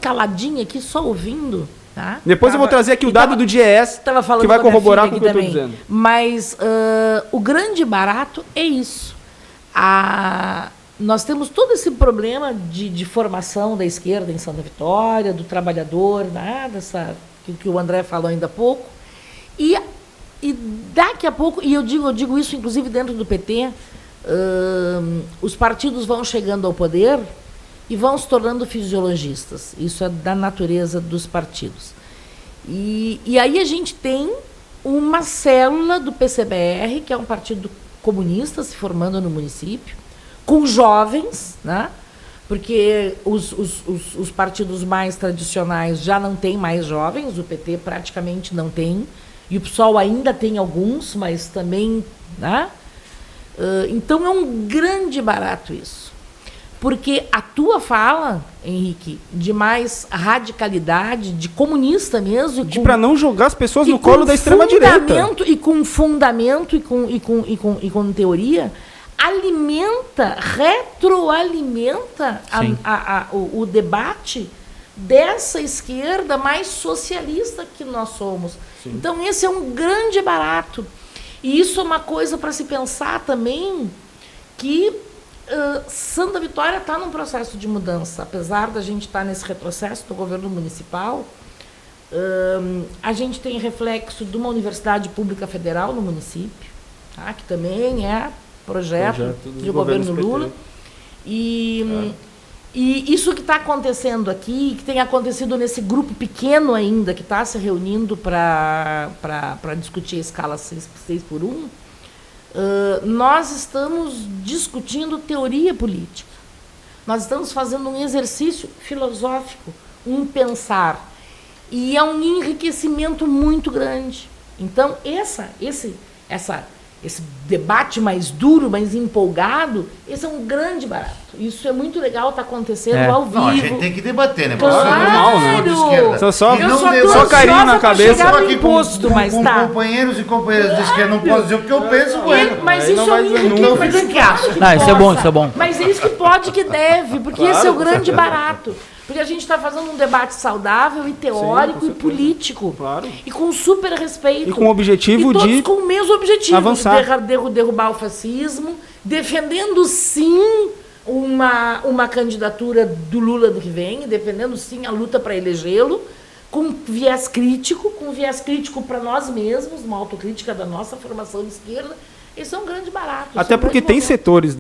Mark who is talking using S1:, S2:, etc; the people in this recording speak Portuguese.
S1: caladinha aqui, só ouvindo. Tá?
S2: Depois eu vou trazer aqui o dado do DIEESE, que vai corroborar com o que eu estou dizendo.
S1: Mas o grande barato é isso. Nós temos todo esse problema de formação da esquerda em Santa Vitória, do trabalhador, né, que o André falou ainda há pouco. E daqui a pouco, e eu digo isso inclusive dentro do PT, os partidos vão chegando ao poder e vão se tornando fisiologistas. Isso é da natureza dos partidos. E aí a gente tem uma célula do PCBR, que é um partido comunista se formando no município, com jovens, né? Porque os partidos mais tradicionais já não têm mais jovens, o PT praticamente não tem, e o PSOL ainda tem alguns, mas também... Né? Então é um grande barato isso. Porque a tua fala, Henrique, de mais radicalidade, de comunista mesmo...
S2: Para não jogar as pessoas no colo da extrema-direita.
S1: E com fundamento e com teoria... retroalimenta o debate dessa esquerda mais socialista que nós somos. Sim. Então, esse é um grande barato. E isso é uma coisa para se pensar também, que Santa Vitória está num processo de mudança. Apesar da gente estar nesse retrocesso do governo municipal, a gente tem reflexo de uma universidade pública federal no município, tá? Que também é projeto do governo Lula. E isso que está acontecendo aqui, que tem acontecido nesse grupo pequeno ainda, que está se reunindo para discutir a escala 6x1, nós estamos discutindo teoria política. Nós estamos fazendo um exercício filosófico, um pensar. E é um enriquecimento muito grande. Então, esse debate mais duro, mais empolgado, esse é um grande barato. Isso é muito legal, está acontecendo ao vivo.
S3: Não, a gente tem que debater, né?
S1: Claro!
S2: Normal, né?
S1: Só
S2: carinho na cabeça.
S1: Chegar no imposto, mas
S3: com
S1: tá.
S3: companheiros e companheiras de esquerda, não posso dizer o que eu penso, bueno.
S1: Mas isso é um
S3: então,
S1: mas
S3: isso
S1: que acho que
S4: isso é bom, isso é bom.
S1: Mas é isso que pode, que deve, porque esse é o grande barato. Porque a gente está fazendo um debate saudável e teórico e político.
S2: Claro.
S1: E com super respeito.
S2: E com o objetivo
S1: todos com o mesmo objetivo.
S2: Avançar.
S1: De derrubar o fascismo, defendendo sim uma candidatura do Lula do que vem, defendendo sim a luta para elegê-lo, com viés crítico para nós mesmos, uma autocrítica da nossa formação de esquerda. Isso é um grande barato.
S2: Até porque tem setores